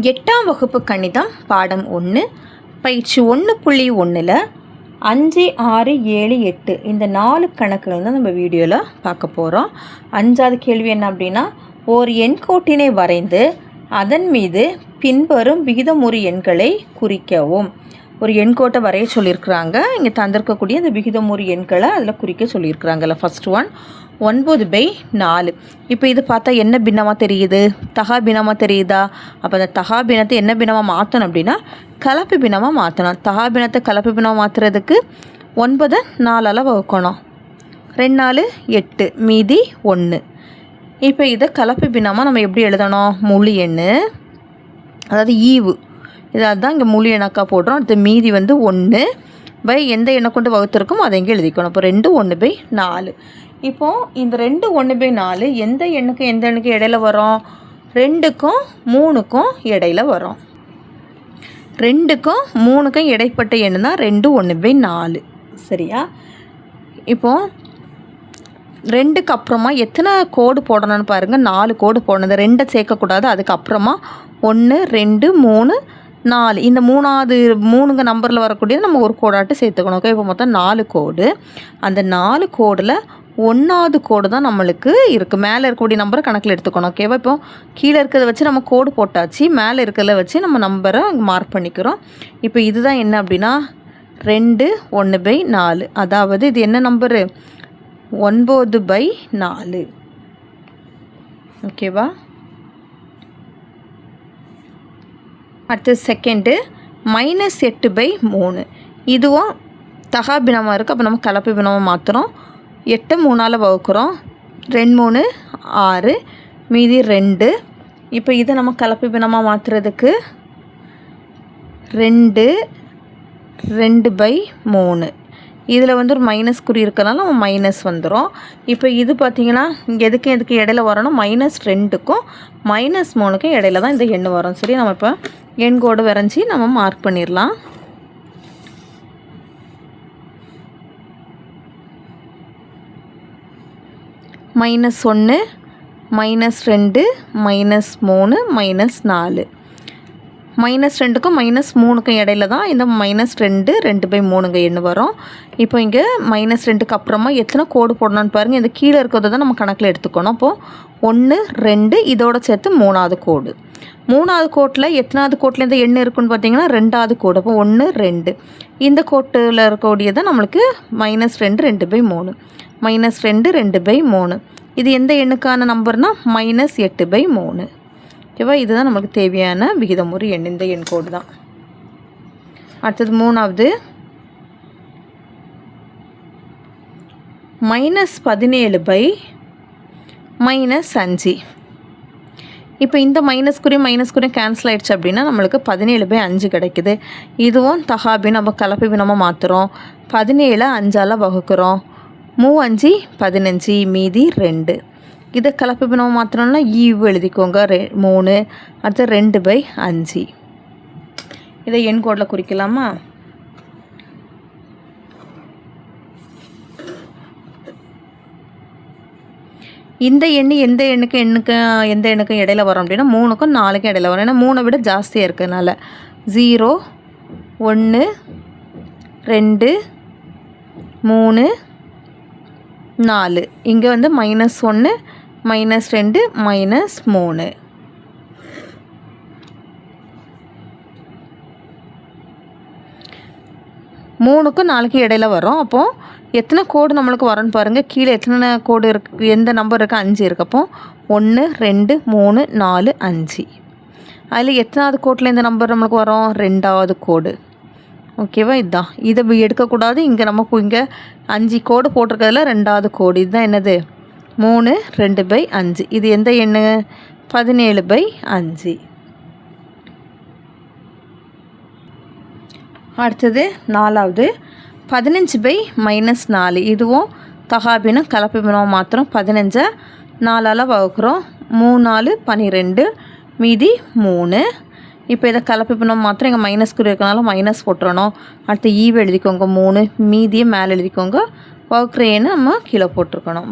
8ஆம் வகுப்பு கணிதம் பாடம் 1 பயிற்சி 1.1ல் 5, 6, 7, 8 இந்த 4 கணக்குகள் தான் நம்ம வீடியோவில் பார்க்க போகிறோம். 5வது கேள்வி என்ன அப்படின்னா, ஓர் எண்கோட்டினை வரைந்து அதன் மீது பின்வரும் விகிதமுறு எண்களை குறிக்கவும். ஒரு எண்கோட்டை வரைய சொல்லியிருக்கிறாங்க. இங்கே தந்திருக்கக்கூடிய அந்த விகிதமுறு எண்களை அதில் குறிக்க சொல்லியிருக்கிறாங்கல்ல. First one 9/4. இப்போ இது பார்த்தா என்ன பின்னமாக தெரியுது? தகா பின்னமாக தெரியுதா? அப்போ அந்த தகா பின்னத்தை என்ன பின்னமாக மாற்றணும் அப்படின்னா கலப்பு பின்னமாக மாற்றணும். தகா பின்னத்தை கலப்பு பின்னமாக மாற்றுறதுக்கு 9 4ஆல் வகுக்கணும். 2 4 8 மீதி 1. இப்போ இதை கலப்பு பின்னமாக நம்ம எப்படி எழுதணும்? முழு எண், அதாவது ஈவு, இதாக தான் இங்கே முழு எண்ணாக்கா போடுறோம். அடுத்து மீதி 1 பை எந்த எண்ணை கொண்டு வகுத்திருக்கோம் அதை இங்கே எழுதிக்கணும். இப்போ 2 1/4. இப்போது இந்த 2 1/4 எந்த எண்ணுக்கு இடையில வரும்? 2க்கும் 3க்கும் இடையில வரும். 2க்கும் 3க்கும் இடைப்பட்ட எண்ணு தான் 2 1/4. சரியா? இப்போது 2க்கு அப்புறமா எத்தனை கோடு போடணும்னு பாருங்கள். 4 கோடு போடணும். இந்த 2 சேர்க்கக்கூடாது. அதுக்கப்புறமா 1 2 3 4 இந்த 3 நம்பரில் வரக்கூடியது நம்ம ஒரு கோடாட்டு சேர்த்துக்கணும். ஓகே, இப்போ மொத்தம் 4 கோடு. அந்த 4 கோடில் 1வது கோடு தான் நம்மளுக்கு இருக்குது. மேலே இருக்கக்கூடிய நம்பரை கணக்கில் எடுத்துக்கணும். ஓகேவா? இப்போ கீழே இருக்கிறத வச்சு நம்ம கோடு போட்டாச்சு. மேலே இருக்கிறத வச்சு நம்ம நம்பரை மார்க் பண்ணிக்கிறோம். இப்போ இதுதான் என்ன அப்படின்னா 2 1/4. அதாவது இது என்ன நம்பரு? 9/4. ஓகேவா? அடுத்து செகண்டு -8/3. இதுவும் தகா பின்னமாக இருக்குது. அப்போ நம்ம கலப்பு பின்னமாக மாற்றுறோம். 8 3ஆல் வகுக்கிறோம். 2 3 6 மீதி 2. இப்போ இதை நம்ம கலப்பு பின்னமாக மாற்றுறதுக்கு 2 2/3. இதில் ஒரு மைனஸ் குறி இருக்கிறனால நம்ம மைனஸ் வந்துடும். இப்போ இது பார்த்திங்கன்னா இங்கே எதுக்கு இடையில வரணும்? -2க்கும் -3க்கும் இடையில தான் இந்த எண் வரும். சரி, நம்ம இப்போ எண் கோடு வரைஞ்சி நம்ம மார்க் பண்ணிடலாம். -1 -2 -3 -4. -2க்கும் -3க்கும் இடையில தான் இந்த -2 2/3 எண் வரும். இப்போ இங்கே -2க்கு அப்புறமா எத்தனை கோடு போடணும்னு பாருங்கள். இந்த கீழே இருக்கிறத தான் நம்ம கணக்கில் எடுத்துக்கணும். அப்போது 1 2 இதோட சேர்த்து 3வது கோடு. 3வது கோட்டில் எத்தனாவது கோட்டில் இந்த எண் இருக்குன்னு பார்த்தீங்கன்னா 2வது கோடு. அப்போ 1 2 இந்த கோட்டில் இருக்கக்கூடியதை நம்மளுக்கு -2 2/3 -2 2/3. இது எந்த எண்ணுக்கான நம்பர்னால் -8/3. ஓகேவா? இதுதான் நமக்கு தேவையான விகிதமுறு எண். இந்த எண் கோடு தான். அடுத்தது 3வது -17/-5. இப்போ இந்த மைனஸ் குறியும் கேன்சல் ஆகிடுச்சு அப்படின்னா நம்மளுக்கு 17/5 கிடைக்குது. இதுவும் தகாபின் நம்ம கலப்பு பின்னமாக மாற்றுறோம். 17 5ஆல் வகுக்கிறோம். 3 5 15 மீதி 2. இதை கலப்பு பின்னமாக மாற்றணும்னா ஈவு எழுதிக்கோங்க. 3. அடுத்து 2/5. இதை எண் கோடில் குறிக்கலாமா? இந்த எண் எந்த எண்ணுக்கும் இடையில வரும் அப்படின்னா 3க்கும் 4க்கும் இடையில வரும். ஏன்னா 3 விட ஜாஸ்தியாக இருக்கிறதுனால 0 1 2 3 4. இங்கே -1 -2 -3. மூணுக்கும் 4க்கும் இடையில வரும். அப்போது எத்தனை கோடு நம்மளுக்கு வரும்னு பாருங்கள். கீழே எத்தனை கோடு இருக்குது? எந்த நம்பர் இருக்குது? 5 இருக்குது. அப்போ 1 2 3 4 5. அதில் எத்தனாவது கோட்டில் இந்த நம்பர் நம்மளுக்கு வரும்? 2வது கோடு. ஓகேவா? இதுதான். இதை எடுக்கக்கூடாது. இங்கே நமக்கு இங்கே 5 கோடு போட்டிருக்கிறதுல 2வது கோடு. இதுதான் என்னது? 3 2/5. இது எந்த எண்ணு? 17/5. அடுத்தது 4வது 15/-4. இதுவும் தகாபினம் கலப்பு பின்னமாக மாத்திரம். 15 4ஆல் வகுக்கிறோம். 3 4 12 மீதி 3. இப்போ இதை கலப்பு பின்னம் மாத்திரம் இங்கே மைனஸ் குறி இருக்கனால மைனஸ் போட்டுறணும். அடுத்து ஈவு எழுதிக்கோங்க. 3 மீதியை மேலே எழுதிக்கோங்க. வகுக்கிற எண்ணை நம்ம கீழே போட்டிருக்கணும்.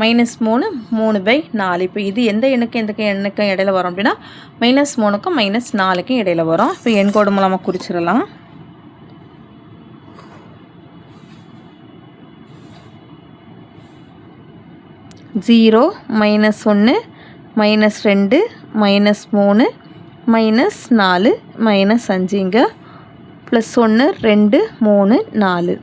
-3 3/4. இப்போ இது எந்த எண்ணுக்கும் இடையில வரும் அப்படின்னா -3க்கும் -4க்கும் இடையில வரும். இப்போ எண்கோடு மூலமாக குறிச்சிடலாம். -0 -1 -2 -3 -4 -5 இங்கே +1 2 3 4.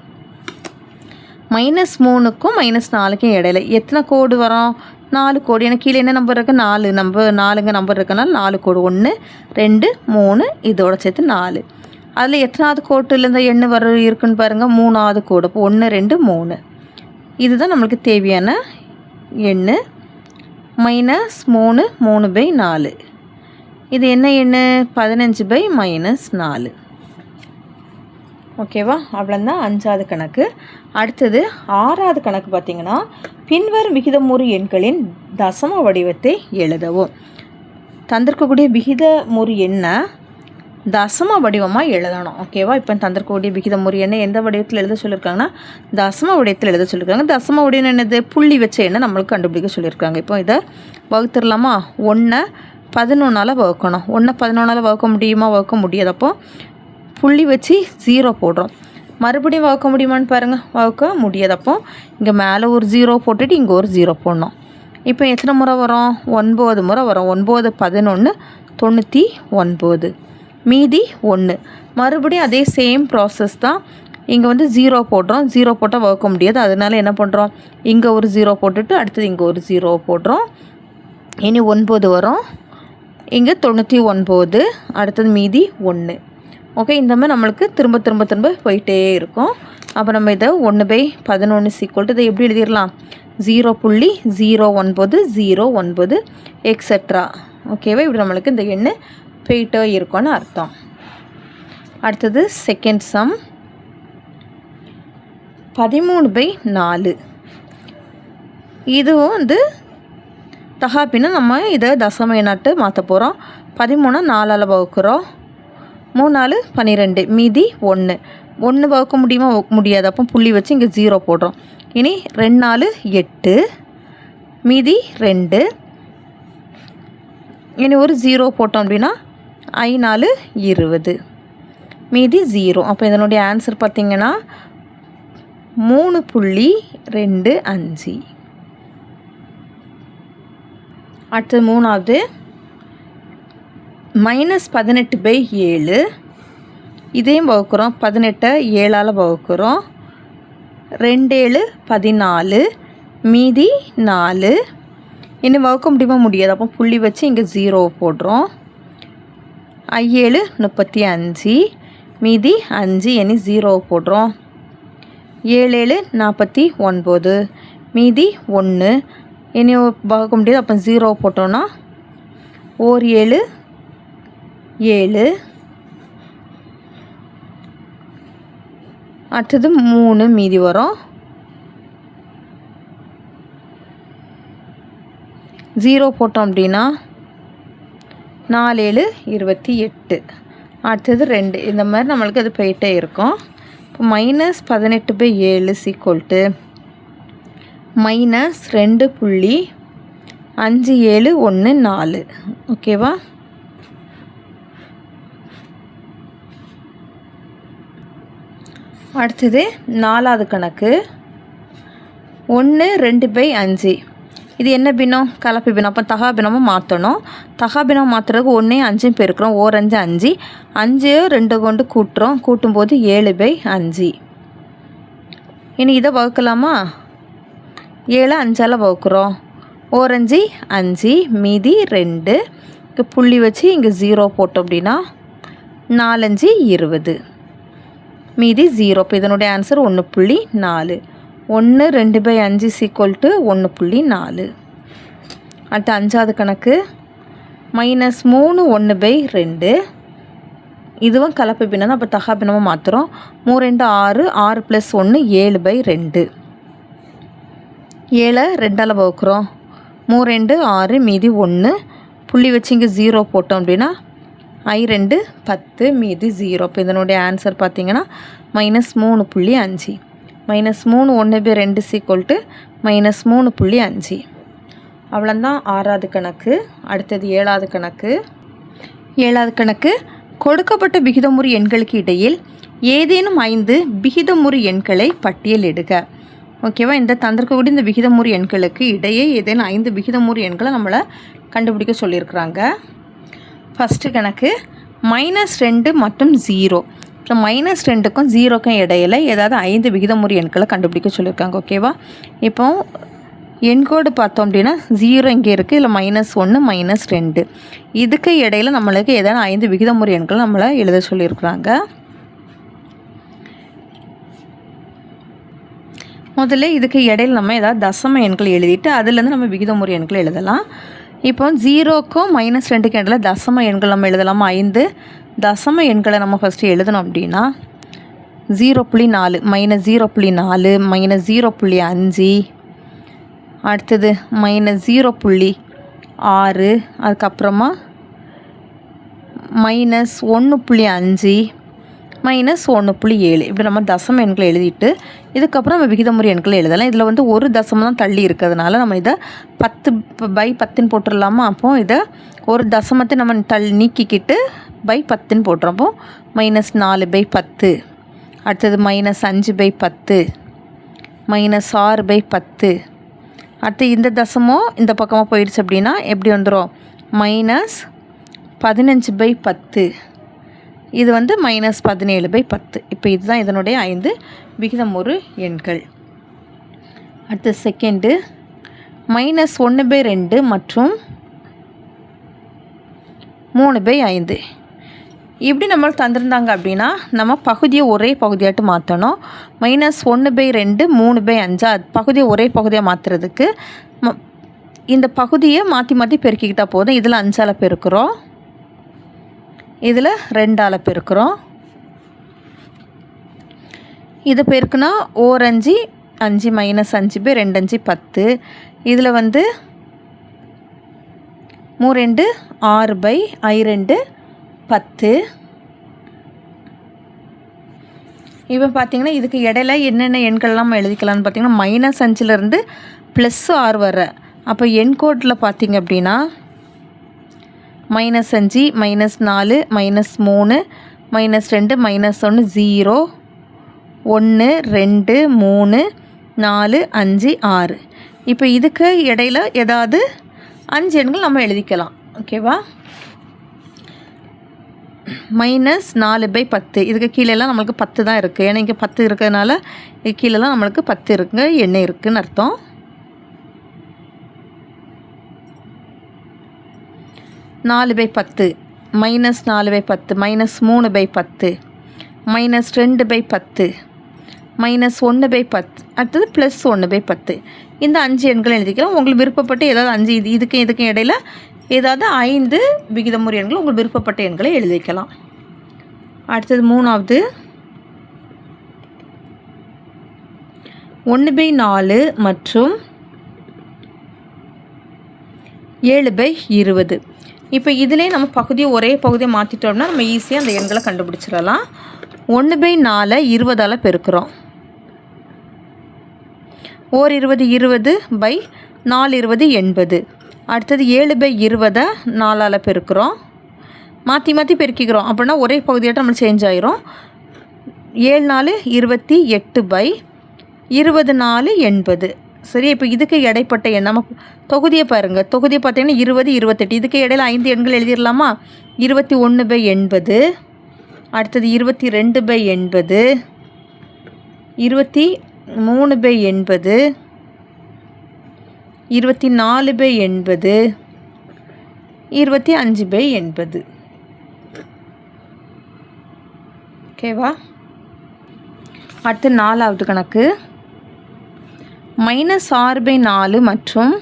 -3க்கும் -4க்கும் இடையில எத்தனை கோடு வரும்? 4 கோடு. எனக்கு கீழே என்ன நம்பர் இருக்குது? 4 நம்பர் இருக்கனால 4 கோடு. 1 2 3 இதோட சேர்த்து 4. அதில் எத்தனாவது கோட்டில் இந்த எண்ணு இருக்குன்னு பாருங்கள், 3வது கோடு. இப்போ 1 2 3. இதுதான் நம்மளுக்கு தேவையான எண்ணு. -3 3/4. இது என்ன எண்ணு? 15/-4. ஓகேவா? அவ்வளோதான் 5வது கணக்கு. அடுத்தது 6வது கணக்கு பார்த்திங்கன்னா, பின்வரும் விகிதமுறு எண்களின் தசம வடிவத்தை எழுதவும். தந்திருக்கக்கூடிய விகிதமுறு எண்ணை தசம வடிவமாக எழுதணும். ஓகேவா? இப்போ தந்திருக்கக்கூடிய விகிதமுறு எண்ணை எந்த வடிவத்தில் எழுத சொல்லியிருக்காங்கன்னா தசம வடிவத்தில் எழுத சொல்லியிருக்காங்க. தசம வடிவம் என்னது? புள்ளி வச்ச எண்ணை நம்மளுக்கு கண்டுபிடிக்க சொல்லியிருக்காங்க. இப்போ இதை வகுத்துடலாமா? 1 11ஆல் வகுக்கணும். 1 11ஆல் வகுக்க முடியுமா? வகுக்க முடியாது. அப்போ புள்ளி வச்சு 0 போடுறோம். மறுபடியும் வகுக்க முடியுமான்னு பாருங்கள், வகுக்க முடியாது. அப்போ இங்கே மேலே ஒரு 0 போட்டுட்டு இங்கே ஒரு 0 போடணும். இப்போ எத்தனை முறை வரும்? 9 முறை வரும். 9 11 99. மீதி 1. மறுபடியும் அதே சேம் ப்ராசஸ் தான். இங்கே வந்து 0 போடுறோம். 0 போட்டால் வகுக்க முடியாது. அதனால என்ன பண்ணுறோம்? இங்கே ஒரு 0 போட்டுட்டு அடுத்தது இங்கே ஒரு 0 போடுறோம். இனி 9 வரும். இங்கே 99. அடுத்தது மீதி 1. ஓகே, இந்த மாதிரி நம்மளுக்கு திரும்ப திரும்ப திரும்ப போயிட்டே இருக்கும். அப்போ நம்ம இதை 1/11 இதை எப்படி எழுதிடலாம்? 0.0909 எக்ஸெட்ரா. ஓகேவா? இப்படி நம்மளுக்கு இந்த எண்ணு போயிட்டே இருக்கும்னு அர்த்தம். அடுத்தது செகண்ட் சம். 13/4. இதுவும் வந்து தகாப்பின்னா நம்ம இதை தசம எண்ணாட்டு மாற்ற போகிறோம். 13 4ஆல் வகுக்கிறோம். 3 4 12. மீதி 1. 1 வகுக்க முடியுமா? வகுக்க முடியாது. அப்போ புள்ளி வச்சு இங்கே 0 போடுறோம். இனி 2 4 8. மீதி 2. இனி ஒரு 0 போட்டோம் அப்படின்னா 5 4 20. மீதி 0. அப்போ இதனுடைய ஆன்சர் பார்த்திங்கன்னா 3.25. அடுத்தது 3வது -18/7. இதையும் வகுக்கிறோம். 18 7ஆல் வகுக்கிறோம். 2 7 14. மீதி 4. இன்னும் வகுக்க முடியுமா? முடியாது. அப்போ புள்ளி வச்சு இங்கே 0 போடுறோம். 7 35. மீதி 5. இனி 0 போடுறோம். 7 7 49. மீதி 1. இனி வகுக்க முடியாது. அப்போ 0 போட்டோன்னா 7 7. அடுத்தது 3 மீதி வரும். 0 போட்டோம் அப்படின்னா 4 7 28. அடுத்தது 2. இந்த மாதிரி நம்மளுக்கு அது போயிட்டே இருக்கும். இப்போ -18/7 -2.5714. ஓகேவா? அடுத்தது 4வது கணக்கு. 1 2/5. இது என்ன பின்னம்? கலப்பு பின்னம். அப்போ தகாபினமாக மாற்றணும். தகாபினம் மாற்றுறதுக்கு 1 5 பெருக்கிறோம். 1 5 5. 5 2 கொண்டு கூட்டுறோம். கூட்டும்போது 7/5. இனி இதை வகுக்கலாமா? 7 5ஆல் வகுக்கிறோம். 1 5 5. மீதி 2. இங்கே புள்ளி வச்சு இங்கே 0 போட்டோம் அப்படின்னா 4 5 20. மீதி 0. இப்போ இதனுடைய ஆன்சர் 1.4. 1 2/5 1.4. அடுத்த 5வது கணக்கு. -3 1/2. இதுவும் கலப்பு பின்னம். அப்போ தகா பின்னமாக மாற்றுறோம். 3 2 6. 6 + 1 7/2. 7 2ஆல் வகுக்கிறோம். 3 2 6. மீதி 1. புள்ளி வச்சு இங்கே 0 போட்டோம் அப்படின்னா 2 10. மீதி 0. இப்போ இதனுடைய ஆன்சர் பார்த்திங்கன்னா -3.5. -3 1/2 -3.5. அவ்வளோதான் 6வது கணக்கு. அடுத்தது 7வது கணக்கு. 7வது கணக்கு, கொடுக்கப்பட்ட விகிதமுறு எண்களுக்கு இடையில் ஏதேனும் 5 விகிதமுறு எண்களை பட்டியலிடுக. ஓகேவா, இந்த தந்திருக்கக்கூடிய இந்த விகிதமுறு எண்களுக்கு இடையே ஏதேனும் 5 விகிதமுறு எண்களை நம்மளை கண்டுபிடிக்க சொல்லியிருக்கிறாங்க. ஃபஸ்ட்டு கணக்கு -2 மற்றும் 0. இப்போ -2க்கும் 0க்கும் இடையில் ஏதாவது 5 விகிதமுறு எண்களை கண்டுபிடிக்க சொல்லியிருக்காங்க. ஓகேவா, இப்போ எண்கோடு பார்த்தோம் அப்படின்னா 0 இங்கே இருக்குது, இல்லை -1 -2. இதுக்கு இடையில் நம்மளுக்கு ஏதாவது 5 விகிதமுறு எண்கள் நம்மளை எழுத சொல்லியிருக்கிறாங்க. முதல்ல இதுக்கு இடையில் நம்ம ஏதாவது தசம எண்கள் எழுதிட்டு அதுலேருந்து நம்ம விகிதமுறு எண்கள் எழுதலாம். இப்போ 0க்கும் -2க்கும் இடையில் தசம எண்கள் நம்ம எழுதலாமா? 5 தசம எண்களை நம்ம ஃபஸ்ட்டு எழுதணும் அப்படின்னா 0.4 -0.4 -0.5, அடுத்தது -0.6, அதுக்கப்புறமா -1.5 -1.7. இப்படி நம்ம தசம எண்களை எழுதிட்டு இதுக்கப்புறம் நம்ம விகிதமுறு எண்களை எழுதலாம். இதில் வந்து ஒரு தசமம் தான் தள்ளி இருக்கிறதுனால நம்ம இதை 10/10 போட்டுடலாமா? அப்போது இதை ஒரு தசமத்தை நம்ம நீக்கிக்கிட்டு 10/10 போட்டுறோம். அப்போது -4/10, அடுத்தது -5/10 -6/10. அடுத்து இந்த தசமம் இந்த பக்கமாக போயிடுச்சு அப்படின்னா எப்படி வந்துடும்? -15/10. இது வந்து -17/10. இப்போ இதுதான் இதனுடைய 5 விகிதமுறு எண்கள். அடுத்து செகண்டு -1/2 மற்றும் 3/5. இப்படி நம்ம தந்திருந்தாங்க அப்படின்னா நம்ம பகுதியை ஒரே பகுதியாட்டு மாற்றணும். -1/2 3/5 பகுதியை ஒரே பகுதியாக மாற்றுறதுக்கு இந்த பகுதியை மாற்றி மாற்றி பெருக்கிக்கிட்டால் போதும். இதில் 5ஆல் பெருக்கிறோம், இதில் 2ஆல் பெருக்கிறோம். இதை பெருக்குனா 4×5 5 -5/2 10. இதில் வந்து 3×2 6/2 10. இப்போ பார்த்திங்கன்னா இதுக்கு இடையில என்னென்ன எண்கள்லாம் நம்ம எழுதிக்கலாம்னு பார்த்திங்கன்னா -5லேருந்து +6 வர. அப்போ எண்கோட்டில் பார்த்திங்க அப்படின்னா -5 -4 -3 -2 -1 0 1 2 3 4 5 6. இப்போ இதுக்கு இடையில் ஏதாவது 5 எண்கள் நம்ம எழுதிக்கலாம். ஓகேவா, -4/10. இதுக்கு கீழெல்லாம் நம்மளுக்கு 10 தான் இருக்குது. ஏன்னா இங்கே 10 இருக்கிறதுனால இது கீழெல்லாம் நம்மளுக்கு 10 இருக்குங்க எண்ணெய் இருக்குதுன்னு அர்த்தம். -4/10 -4/10 -3/10 -2/10 -1/10, அடுத்தது +1/10. இந்த 5 எண்கள் எழுதிக்கலாம். உங்களுக்கு விருப்பப்பட்டு ஏதாவது 5 இதுக்கும் இடையில் ஏதாவது 5 விகிதமுறு எண்கள் உங்களுக்கு விருப்பப்பட்ட எண்களை எழுதிக்கலாம். அடுத்தது 3வது 1/4 மற்றும் 7/20. இப்போ இதிலே நம்ம பகுதியை ஒரே பகுதியை மாற்றிட்டோம்னா நம்ம ஈஸியாக அந்த எண்களை கண்டுபிடிச்சிடலாம். 1/4 20ஆல் பெருக்கிறோம். 1 20 20 4 20 80. அடுத்தது 7/20 4ஆல் பெருக்கிறோம். மாற்றி மாற்றி பெருக்கிக்கிறோம் அப்படின்னா ஒரே பகுதியாட்ட நம்ம சேஞ்ச் ஆயிரும். 7 4 28 20 4 80. சரி, இப்போ இதுக்கு இடைப்பட்ட எண் நம்ம தொகுதியை பாருங்கள். தொகுதியை பார்த்தீங்கன்னா 20 28. இதுக்கு இடையில் 5 எண்கள் எழுதிடலாமா? 21/80, அடுத்தது 22/80, 23/80, 24/80, 25/80. ஓகேவா, அடுத்து 4வது கணக்கு -6/4 மற்றும்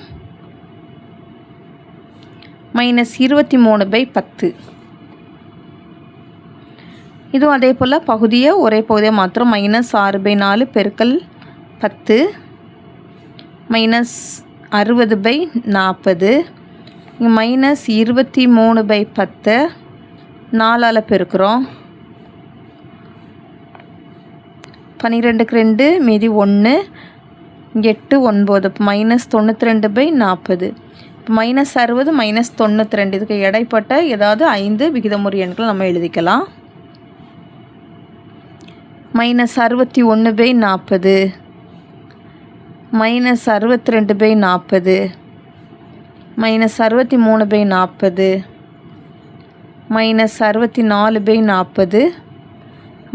-23/10. இதுவும் அதே போல் பகுதியை ஒரே பகுதியாக மாத்திரம். -6/4 பெருக்கல் 10 -60/40. -23/10 4ஆல் பெருக்கிறோம். 12க்கு 2 மீதி 1, 8 9, -92/40. -60 -92, இதுக்கு இடைப்பட்ட ஏதாவது 5 விகிதமுறு எண்களை நம்ம எழுதிக்கலாம். -61/40, -62/40, -63/40, -64/40,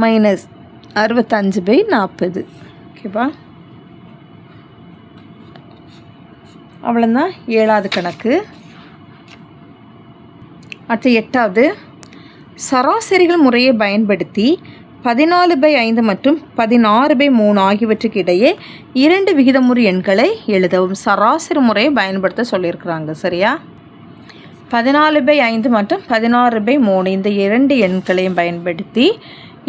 -65/40. ஓகேவா? அவ்வளோதான் 7வது கணக்கு. அடுத்து 8வது. சராசரிகள் முறையை பயன்படுத்தி 14/5 மற்றும் 16/3 ஆகியவற்றுக்கு இடையே 2 விகிதமுறு எண்களை எழுதவும். சராசரி முறையை பயன்படுத்த சொல்லியிருக்கிறாங்க. சரியா? 14/5 மற்றும் 16/3 இந்த 2 எண்களையும் பயன்படுத்தி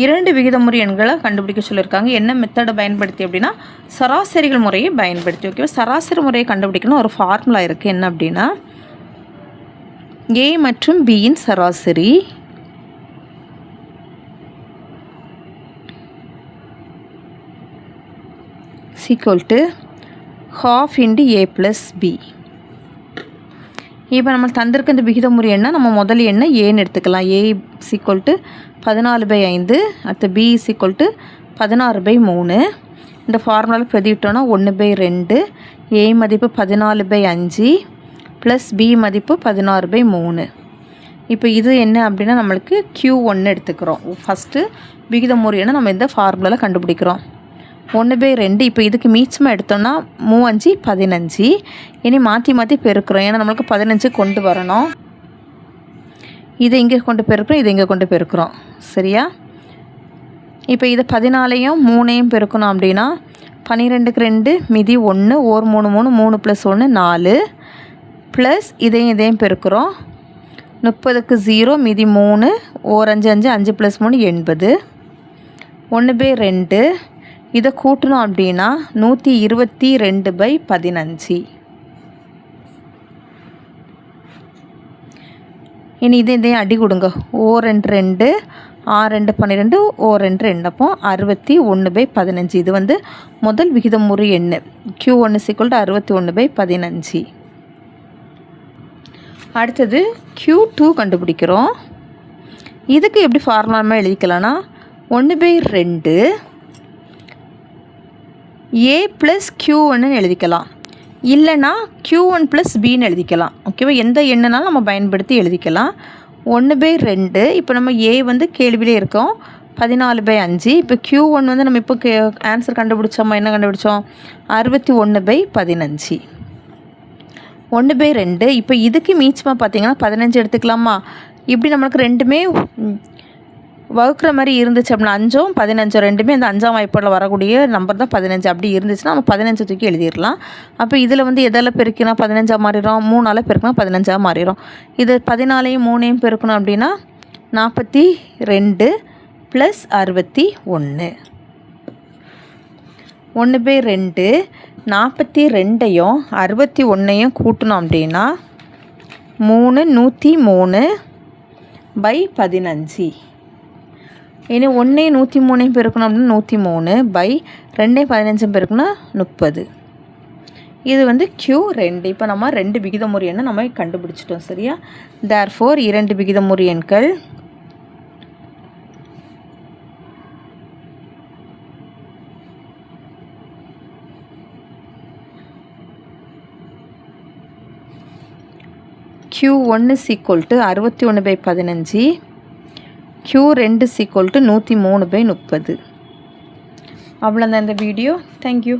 2 விகிதமுறு எண்களை கண்டுபிடிக்க சொல்லியிருக்காங்க. என்ன மெத்தடை பயன்படுத்தி அப்படின்னா சராசரிகள் முறையை பயன்படுத்தி. ஓகேவா? சராசரி முறையை கண்டுபிடிக்கணும் ஒரு ஃபார்முலா இருக்குது. என்ன அப்படின்னா A மற்றும் Bயின் சராசரி = ½ × A + B. இப்போ நம்ம தந்திருக்க இந்த விகிதமுறை எண்ணை நம்ம முதல் எண்ணை ஏன்னு எடுத்துக்கலாம். A = 14/5, அடுத்து B = 16/3. இந்த ஃபார்முலாவில் பிரதிவிட்டோன்னா 1/2, A மதிப்பு 14/5 ப்ளஸ் B மதிப்பு 16/3. இப்போ இது என்ன அப்படின்னா நம்மளுக்கு Q1 எடுத்துக்கிறோம். ஃபஸ்ட்டு விகிதமுறை எண்ணை நம்ம இந்த ஃபார்முலாவில் கண்டுபிடிக்கிறோம். 1/2. இப்போ இதுக்கு மீச்சமாக எடுத்தோம்னா 3 5 15. இனி மாற்றி மாற்றி பெருக்கிறோம். ஏன்னா நம்மளுக்கு 15 கொண்டு வரணும். இதை இங்கே கொண்டு பெருக்கிறோம், இதை இங்கே கொண்டு பெருக்கிறோம். சரியா? இப்போ இதை 14ஐயும் 3ஐயும் பெருக்கணும் அப்படின்னா 12க்கு 2 மீதி 1, 1 3 3, 3 + 1 4, ப்ளஸ் இதையும் பெருக்கிறோம். 30க்கு 0 மீதி 3, 1 5 5, 5 + 3 80. 1/2. இதை கூட்டணும் அப்படின்னா 122/15. இனி இதையும் அடி கொடுங்க. 2 2, 6 2 12, 2 2, அப்போ 61/15. இது வந்து முதல் விகிதமுறு எண். Q1 = 61/15. அடுத்தது Q2 கண்டுபிடிக்கிறோம். இதுக்கு எப்படி ஃபார்முலா எழுதிக்கலாம்னா 1/2 A + Q1 எழுதிக்கலாம். இல்லைனா Q1 + Bன்னு எழுதிக்கலாம். ஓகேவா? எந்த எண்ணுனாலும் நம்ம பயன்படுத்தி எழுதிக்கலாம். 1/2. இப்போ நம்ம A வந்து கேள்வியிலே இருக்கோம் 14/5. இப்போ Q1 வந்து நம்ம இப்போ ஆன்சர் கண்டுபிடிச்சோமா? என்ன கண்டுபிடிச்சோம்? 61/15. 1/2. இப்போ இதுக்கு மீச்சமாக பார்த்தீங்கன்னா 15 எடுத்துக்கலாமா? இப்படி நம்மளுக்கு ரெண்டுமே வகுக்கிற மாதிரி இருந்துச்சு அப்படின்னா 5ம் 15 ரெண்டுமே அந்த 5ஆம் வாய்ப்பாடில் வரக்கூடிய நம்பர் தான் 15. அப்படி இருந்துச்சுன்னா நம்ம 15 தூக்கி எழுதிடலாம். அப்போ இதில் வந்து எதால் பெருக்கினா 15ஆக மாறிடும்? 3ஆல் பெருக்கினா 15ஆக மாறிடும். இது 14ஐயும் 3ஐயும் பெருக்கணும் அப்படின்னா 42 + 61. 1/2 42ஐயும் 61ஐயும் கூட்டணும் அப்படின்னா 3 103/15. இனி 1ஐயும் 103ஐயும் பெருக்கணும் அப்படின்னா 103/2 15 பெருக்குன்னா 30. இது வந்து Q2. இப்போ நம்ம 2 விகிதமுறு எண்ணை நம்ம கண்டுபிடிச்சிட்டோம். சரியா? therefore 2 விகிதமுறு எண்கள் Q1 = 61/15, Q2 = 103/30. அவ்வளோதான் இந்த வீடியோ. தேங்க்யூ.